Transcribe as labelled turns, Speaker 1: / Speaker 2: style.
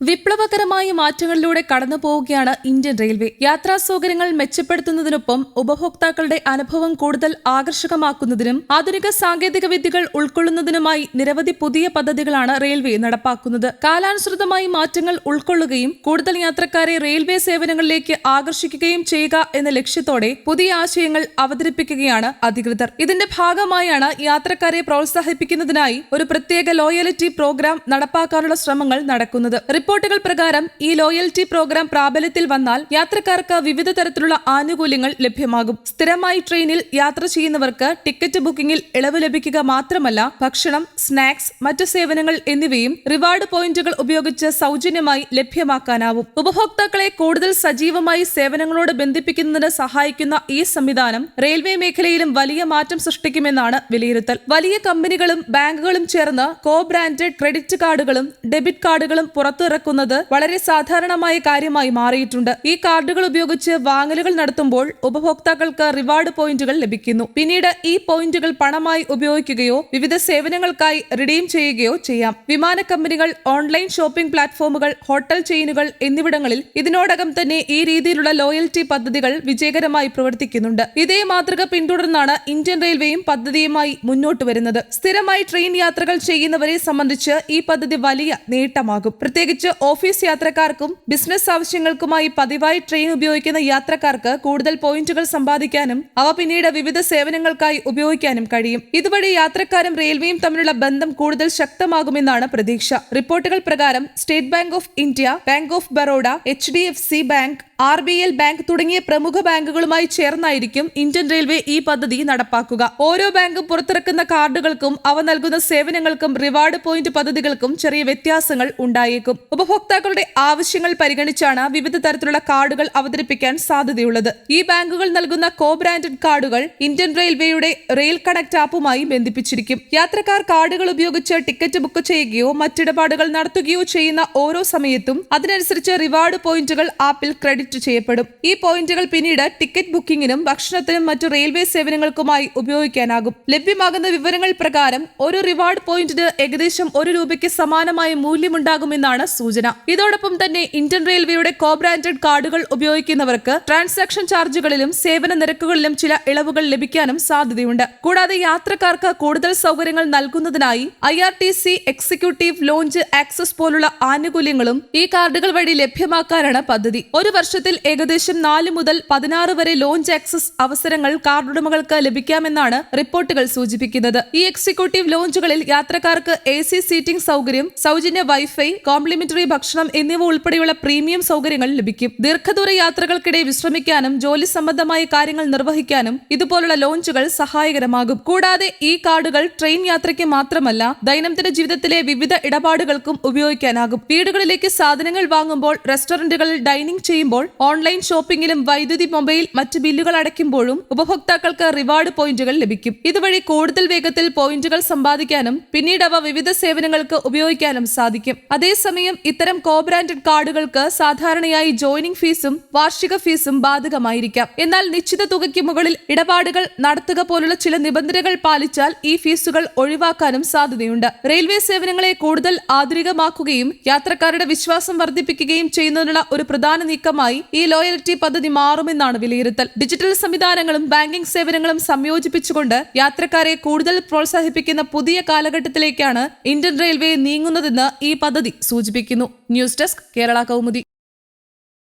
Speaker 1: വിപ്ലവകരമായ മാറ്റങ്ങളിലൂടെ കടന്നുപോവുകയാണ് Indian railway. യാത്രാ സൗകര്യങ്ങൾ മെച്ചപ്പെടുത്തുന്നതിനൊപ്പം ഉപഭോക്താക്കളുടെ അനുഭവം കൂടുതൽ ആകർഷകമാക്കുന്നതിനും ആധുനിക സാങ്കേതിക വിദ്യകൾ ഉൾക്കൊള്ളുന്നതിനുമായി നിരവധി പുതിയ പദ്ധതികളാണ് റെയിൽവേ നടപ്പാക്കുന്നത്. കാലാനുസൃതമായി മാറ്റങ്ങൾ ഉൾക്കൊള്ളുകയും കൂടുതൽ യാത്രക്കാരെ റെയിൽവേ സേവനങ്ങളിലേക്ക് ആകർഷിക്കുകയും ചെയ്യുക എന്ന ലക്ഷ്യത്തോടെ പുതിയ ആശയങ്ങൾ അവതരിപ്പിക്കുകയാണ് അധികൃതർ. ഇതിന്റെ ഭാഗമായാണ് യാത്രക്കാരെ പ്രോത്സാഹിപ്പിക്കുന്നതിനായി ഒരു പ്രത്യേക ലോയലിറ്റി പ്രോഗ്രാം നടപ്പാക്കാനുള്ള ശ്രമങ്ങൾ നടക്കുന്നത്. റിപ്പോർട്ടുകൾ പ്രകാരം ഈ ലോയൽറ്റി പ്രോഗ്രാം പ്രാബല്യത്തിൽ വന്നാൽ യാത്രക്കാർക്ക് വിവിധ തരത്തിലുള്ള ആനുകൂല്യങ്ങൾ ലഭ്യമാകും. സ്ഥിരമായി ട്രെയിനിൽ യാത്ര ചെയ്യുന്നവർക്ക് ടിക്കറ്റ് ബുക്കിംഗിൽ ഇളവ് ലഭിക്കുക മാത്രമല്ല, ഭക്ഷണം, സ്നാക്സ്, മറ്റു സേവനങ്ങൾ എന്നിവയും റിവാർഡ് പോയിന്റുകൾ ഉപയോഗിച്ച് സൗജന്യമായി ലഭ്യമാക്കാനാവും. ഉപഭോക്താക്കളെ കൂടുതൽ സജീവമായി സേവനങ്ങളോട് ബന്ധിപ്പിക്കുന്നതിന് സഹായിക്കുന്ന ഈ സംവിധാനം റെയിൽവേ മേഖലയിലും വലിയ മാറ്റം സൃഷ്ടിക്കുമെന്നാണ് വിലയിരുത്തൽ. വലിയ കമ്പനികളും ബാങ്കുകളും ചേർന്ന് കോ ബ്രാൻഡഡ് ക്രെഡിറ്റ് കാർഡുകളും ഡെബിറ്റ് കാർഡുകളും പുറത്തിറക്കുന്നത് വളരെ സാധാരണമായ കാര്യമായി മാറിയിട്ടുണ്ട്. ഈ കാർഡുകൾ ഉപയോഗിച്ച് വാങ്ങലുകൾ നടത്തുമ്പോൾ ഉപഭോക്താക്കൾക്ക് റിവാർഡ് പോയിന്റുകൾ ലഭിക്കുന്നു. പിന്നീട് ഈ പോയിന്റുകൾ പണമായി ഉപയോഗിക്കുകയോ വിവിധ സേവനങ്ങൾക്കായി റിഡീം ചെയ്യുകയോ ചെയ്യാം. വിമാന കമ്പനികൾ, ഓൺലൈൻ ഷോപ്പിംഗ് പ്ലാറ്റ്ഫോമുകൾ, ഹോട്ടൽ ചെയിനുകൾ എന്നിവിടങ്ങളിൽ ഇതിനോടകം തന്നെ ഈ രീതിയിലുള്ള ലോയൽറ്റി പദ്ധതികൾ വിജയകരമായി പ്രവർത്തിക്കുന്നുണ്ട്. ഇതേ മാതൃക പിന്തുടർന്നാണ് ഇന്ത്യൻ റെയിൽവേയും പദ്ധതിയുമായി മുന്നോട്ട് വരുന്നത്. സ്ഥിരമായി ട്രെയിൻ യാത്രകൾ ചെയ്യുന്നവരെ സംബന്ധിച്ച് ഈ പദ്ധതി വലിയ നേട്ടമാകും. പ്രത്യേകിച്ച് ഓഫീസ് യാത്രക്കാർക്കും ബിസിനസ് ആവശ്യങ്ങൾക്കുമായി പതിവായി ട്രെയിൻ ഉപയോഗിക്കുന്ന യാത്രക്കാർക്ക് കൂടുതൽ പോയിന്റുകൾ സമ്പാദിക്കാനും അവ പിന്നീട് വിവിധ സേവനങ്ങൾക്കായി ഉപയോഗിക്കാനും കഴിയും. ഇതുവഴി യാത്രക്കാരും റെയിൽവേയും തമ്മിലുള്ള ബന്ധം കൂടുതൽ ശക്തമാകുമെന്നാണ് പ്രതീക്ഷ. റിപ്പോർട്ടുകൾ പ്രകാരം state bank of India, bank of Baroda, HDFC bank, RBL bank തുടങ്ങിയ പ്രമുഖ ബാങ്കുകളുമായി ചേർന്നായിരിക്കും ഇന്ത്യൻ റെയിൽവേ ഈ പദ്ധതി നടപ്പാക്കുക. ഓരോ ബാങ്കും പുറത്തിറക്കുന്ന കാർഡുകൾക്കും അവ നൽകുന്ന സേവനങ്ങൾക്കും റിവാർഡ് പോയിന്റ് പദ്ധതികൾക്കും ചെറിയ വ്യത്യാസങ്ങൾ ഉണ്ടായേക്കും. ഉപഭോക്താക്കളുടെ ആവശ്യങ്ങൾ പരിഗണിച്ചാണ് വിവിധ തരത്തിലുള്ള കാർഡുകൾ അവതരിപ്പിക്കാൻ സാധ്യതയുള്ളത്. ഈ ബാങ്കുകൾ നൽകുന്ന കോ ബ്രാൻഡഡ് കാർഡുകൾ ഇന്ത്യൻ റെയിൽവേയുടെ റെയിൽ കണക്ട് ആപ്പുമായി ബന്ധിപ്പിച്ചിരിക്കും. യാത്രക്കാർ കാർഡുകൾ ഉപയോഗിച്ച് ടിക്കറ്റ് ബുക്ക് ചെയ്യുകയോ മറ്റിടപാടുകൾ നടത്തുകയോ ചെയ്യുന്ന ഓരോ സമയത്തും അതിനനുസരിച്ച് റിവാർഡ് പോയിന്റുകൾ ആപ്പിൽ ക്രെഡിറ്റ് ചെയ്യപ്പെടും. ഈ പോയിന്റുകൾ പിന്നീട് ടിക്കറ്റ് ബുക്കിംഗിനും ഭക്ഷണത്തിനും മറ്റു റെയിൽവേ സേവനങ്ങൾക്കുമായി ഉപയോഗിക്കാനാകും. ലഭ്യമാകുന്ന വിവരങ്ങൾ പ്രകാരം ഒരു റിവാർഡ് പോയിന്റിന് ഏകദേശം ₹1 സമാനമായ മൂല്യമുണ്ടാകുമെന്നാണ് സൂചന. ഇതോടൊപ്പം തന്നെ ഇന്ത്യൻ റെയിൽവേയുടെ കോ ബ്രാൻഡഡ് കാർഡുകൾ ഉപയോഗിക്കുന്നവർക്ക് ട്രാൻസാക്ഷൻ ചാർജുകളിലും സേവന നിരക്കുകളിലും ചില ഇളവുകൾ ലഭിക്കാനും സാധ്യതയുണ്ട്. കൂടാതെ യാത്രക്കാർക്ക് കൂടുതൽ സൗകര്യങ്ങൾ നൽകുന്നതിനായി IRTC എക്സിക്യൂട്ടീവ് ലോഞ്ച് ആക്സസ് പോലുള്ള ആനുകൂല്യങ്ങളും ഈ കാർഡുകൾ വഴി ലഭ്യമാക്കാനാണ് പദ്ധതി. ഒരു വർഷത്തിൽ ഏകദേശം 4 മുതൽ 16 വരെ ലോഞ്ച് ആക്സസ് അവസരങ്ങൾ കാർഡുടമകൾക്ക് ലഭിക്കാമെന്നാണ് റിപ്പോർട്ടുകൾ സൂചിപ്പിക്കുന്നത്. ഈ എക്സിക്യൂട്ടീവ് ലോഞ്ചുകളിൽ യാത്രക്കാർക്ക് AC സീറ്റിംഗ് സൗകര്യം, സൗജന്യ വൈഫൈ, കോംപ്ലിമെന്ററി ഭക്ഷണം എന്നിവ ഉൾപ്പെടെയുള്ള പ്രീമിയം സൗകര്യങ്ങൾ ലഭിക്കും. ദീർഘദൂര യാത്രകൾക്കിടെ വിശ്രമിക്കാനും ജോലി സംബന്ധമായ കാര്യങ്ങൾ നിർവഹിക്കാനും ഇതുപോലുള്ള ലോഞ്ചുകൾ സഹായകരമാകും. കൂടാതെ ഈ കാർഡുകൾ ട്രെയിൻ യാത്രയ്ക്ക് മാത്രമല്ല, ദൈനംദിന ജീവിതത്തിലെ വിവിധ ഇടപാടുകൾക്കും ഉപയോഗിക്കാനാകും. വീടുകളിലേക്ക് സാധനങ്ങൾ വാങ്ങുമ്പോൾ, റെസ്റ്റോറന്റുകളിൽ ഡൈനിങ് ചെയ്യുമ്പോൾ, ഓൺലൈൻ ഷോപ്പിംഗിലും വൈദ്യുതി, മൊബൈൽ, മറ്റ് ബില്ലുകൾ അടയ്ക്കുമ്പോഴും ഉപഭോക്താക്കൾക്ക് റിവാർഡ് പോയിന്റുകൾ ലഭിക്കും. ഇതുവഴി കൂടുതൽ വേഗത്തിൽ പോയിന്റുകൾ സമ്പാദിക്കാനും പിന്നീട് അവ വിവിധ സേവനങ്ങൾക്ക് ഉപയോഗിക്കാനും സാധിക്കും. അതേസമയം ഇത്തരം കോ ബ്രാൻഡഡ് കാർഡുകൾക്ക് സാധാരണയായി ജോയിനിംഗ് ഫീസും വാർഷിക ഫീസും ബാധകമായിരിക്കാം. എന്നാൽ നിശ്ചിത തുകയ്ക്ക് മുകളിൽ ഇടപാടുകൾ നടത്തുക പോലുള്ള ചില നിബന്ധനകൾ പാലിച്ചാൽ ഈ ഫീസുകൾ ഒഴിവാക്കാനും സാധ്യതയുണ്ട്. റെയിൽവേ സേവനങ്ങളെ കൂടുതൽ ആധുനികമാക്കുകയും യാത്രക്കാരുടെ വിശ്വാസം വർദ്ധിപ്പിക്കുകയും ചെയ്യുന്നതിനുള്ള ഒരു പ്രധാന നീക്കമായി ഈ ലോയൽറ്റി പദ്ധതി മാറുമെന്നാണ് വിലയിരുത്തൽ. ഡിജിറ്റൽ സംവിധാനങ്ങളും ബാങ്കിംഗ് സേവനങ്ങളും സംയോജിപ്പിച്ചുകൊണ്ട് യാത്രക്കാരെ കൂടുതൽ പ്രോത്സാഹിപ്പിക്കുന്ന പുതിയ കാലഘട്ടത്തിലേക്കാണ് ഇന്ത്യൻ റെയിൽവേ നീങ്ങുന്നതെന്ന് ഈ പദ്ധതി സൂചിപ്പിക്കുന്നു. News desk, Kerala Kaumudi.